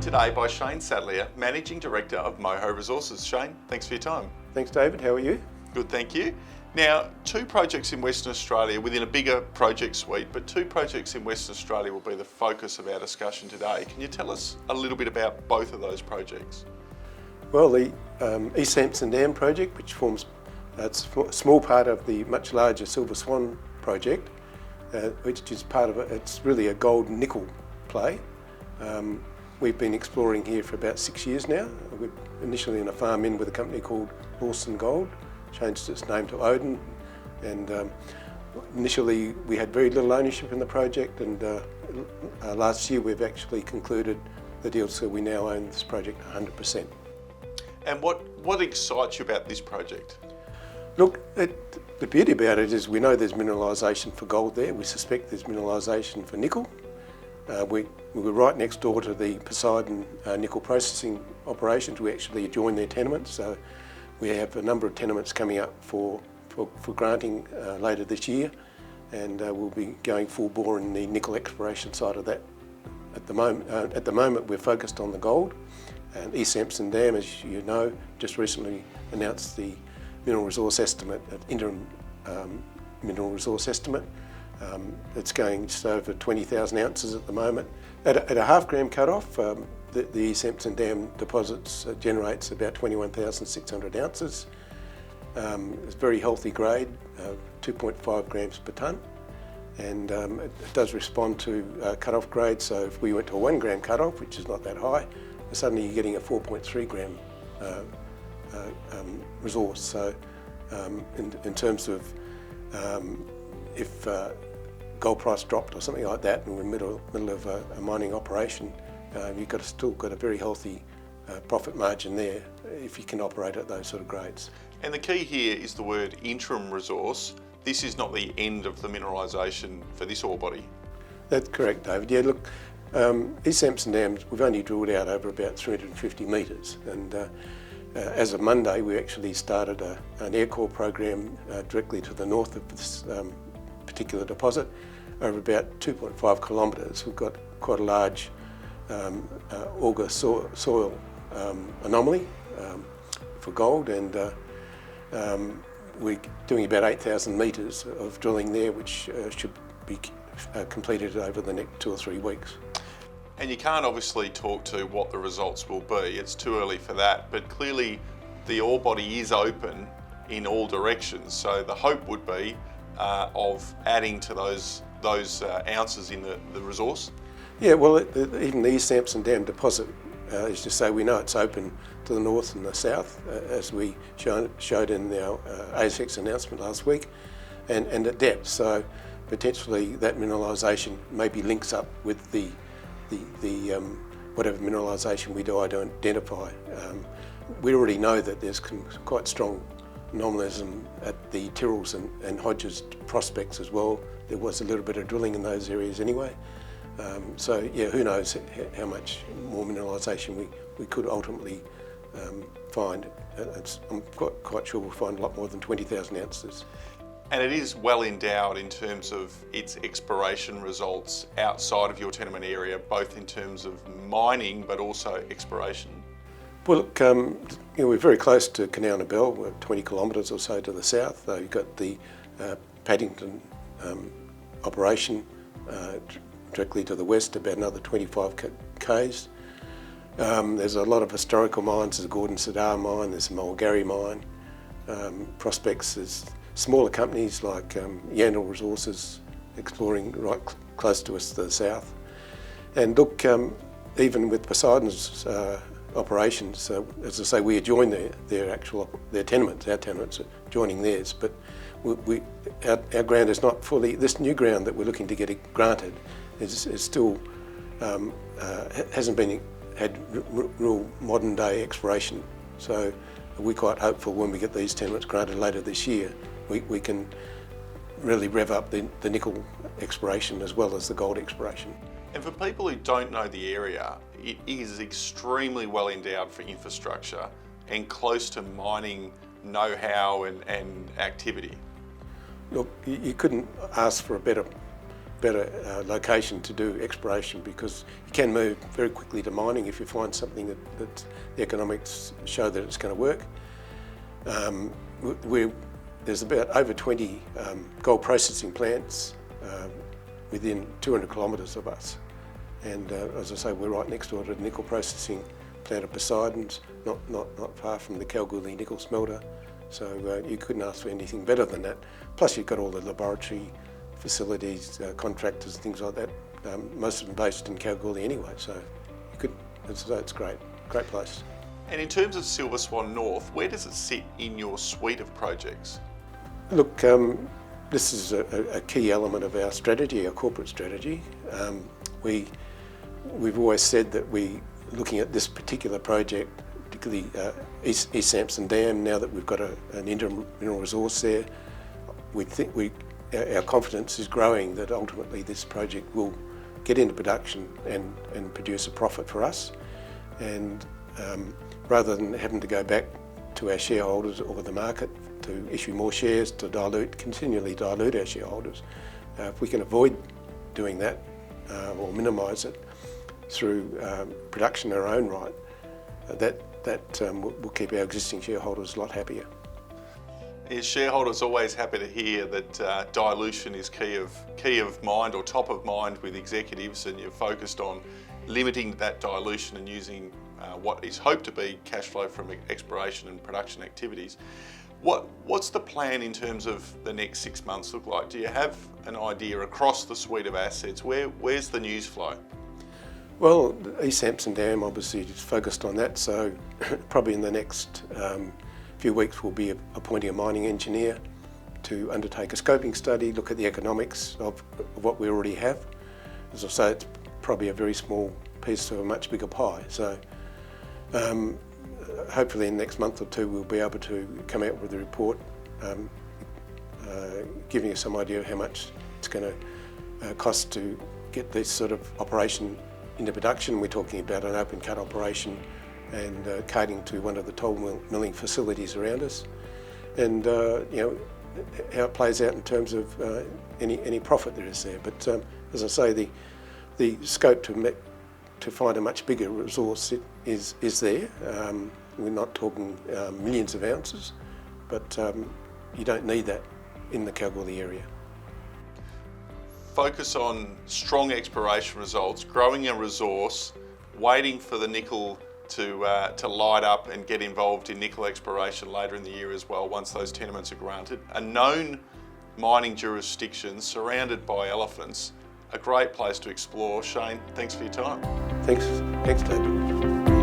today by Shane Sadlier, Managing Director of Moho Resources. Shane, thanks for your time. Thanks, David. How are you? Good, thank you. Now, two projects in Western Australia within a bigger project suite, but two projects in Western Australia will be the focus of our discussion today. Can you tell us a little bit about both of those projects? Well, the Simpson Dam project, which forms it's a small part of the much larger Silver Swan project, which is part of it. It's really a gold nickel play. We've been exploring here for about 6 years now. We're initially in a farm in with a company called Lawson Gold, changed its name to Odin, and initially we had very little ownership in the project, and last year we've actually concluded the deal, so we now own this project 100%. And what excites you about this project? Look, the beauty about it is we know there's mineralisation for gold there. We suspect there's mineralisation for nickel. We were right next door to the Poseidon nickel processing operations. We actually adjoin their tenements, so we have a number of tenements coming up for granting later this year, and we'll be going full bore in the nickel exploration side of that at the moment. At the moment we're focused on the gold, and Simpson Dam, as you know, just recently announced the mineral resource estimate, interim mineral resource estimate. It's going just over 20,000 ounces at the moment. At a half gram cut-off, the Simpson Dam deposits generates about 21,600 ounces. It's very healthy grade, 2.5 grams per tonne, and it does respond to cut-off grade. So if we went to a 1 gram cut-off, which is not that high, suddenly you're getting a 4.3 gram resource. So in terms of if gold price dropped or something like that, and we're in the middle of a mining operation, you've still got a very healthy profit margin there if you can operate at those sort of grades. And the key here is the word interim resource. This is not the end of the mineralisation for this ore body. That's correct, David. Yeah, look, East Simpson Dam, we've only drilled out over about 350 metres, and as of Monday we actually started an air core program directly to the north of this particular deposit, over about 2.5 kilometres. We've got quite a large auger soil anomaly for gold, and we're doing about 8,000 metres of drilling there, which should be completed over the next 2 or 3 weeks. And you can't obviously talk to what the results will be, it's too early for that, but clearly the ore body is open in all directions, so the hope would be of adding to those ounces in the resource. Yeah, well, even the East Simpson Dam deposit, as you say, we know it's open to the north and the south, as we showed in our ASX announcement last week, and at depth. So potentially that mineralisation maybe links up with the whatever mineralisation we do identify. We already know that there's quite strong anomalism at the Tyrrells and Hodges prospects as well. There was a little bit of drilling in those areas anyway. So yeah, who knows how much more mineralisation we could ultimately find. I'm quite sure we'll find a lot more than 20,000 ounces. And it is well endowed in terms of its exploration results outside of your tenement area, both in terms of mining but also exploration. Well, look, we're very close to Canal Bell. We're 20 kilometres or so to the south. You've got the Paddington operation directly to the west, about another 25 k's. There's a lot of historical mines. There's a Gordon Sadar mine, there's a Mulgary mine, prospects. There's smaller companies like Yandal Resources exploring right close to us to the south. And look, even with Poseidon's operations, as I say, we adjoin their tenements, our tenements are joining theirs, but our ground is not fully, this new ground that we're looking to get granted is still, hasn't had real modern day exploration. So we're quite hopeful when we get these tenements granted later this year, we can really rev up the nickel exploration as well as the gold exploration. And for people who don't know the area, it is extremely well endowed for infrastructure and close to mining know-how and activity. Look, you couldn't ask for a better better location to do exploration, because you can move very quickly to mining if you find something that the economics show that it's going to work. There's about over 20 gold processing plants within 200 kilometres of us, and as I say, we're right next door to the nickel processing plant of Poseidon's, not far from the Kalgoorlie nickel smelter, so you couldn't ask for anything better than that. Plus you've got all the laboratory facilities, contractors and things like that, most of them based in Kalgoorlie anyway, so you could, it's great place. And in terms of Silver Swan North, where does it sit in your suite of projects? Look, this is a key element of our strategy, our corporate strategy. We've always said that looking at this particular project, particularly East Simpson Dam, now that we've got an interim mineral resource there, our confidence is growing that ultimately this project will get into production and produce a profit for us. And rather than having to go back to our shareholders or the market to issue more shares to continually dilute our shareholders, if we can avoid doing that or minimise it through production in our own right, that will keep our existing shareholders a lot happier. Is shareholders always happy to hear that dilution is key of mind or top of mind with executives, and you're focused on limiting that dilution and using what is hoped to be cash flow from exploration and production activities? What's the plan in terms of the next 6 months look like? Do you have an idea across the suite of assets? Where's the news flow? Well, East Simpson Dam obviously is focused on that, so probably in the next few weeks we'll be appointing a mining engineer to undertake a scoping study, look at the economics of what we already have. As I say, it's probably a very small piece of a much bigger pie, so hopefully in the next month or two we'll be able to come out with a report giving us some idea of how much it's going to cost to get this sort of operation into production. We're talking about an open cut operation and catering to one of the toll milling facilities around us, and how it plays out in terms of any profit there is there. But as I say, the scope to find a much bigger resource is there. We're not talking millions of ounces, but you don't need that in the Kalgoorlie area. Focus on strong exploration results, growing a resource, waiting for the nickel to light up and get involved in nickel exploration later in the year as well, once those tenements are granted. A known mining jurisdiction surrounded by elephants, a great place to explore. Shane, thanks for your time. Thanks David.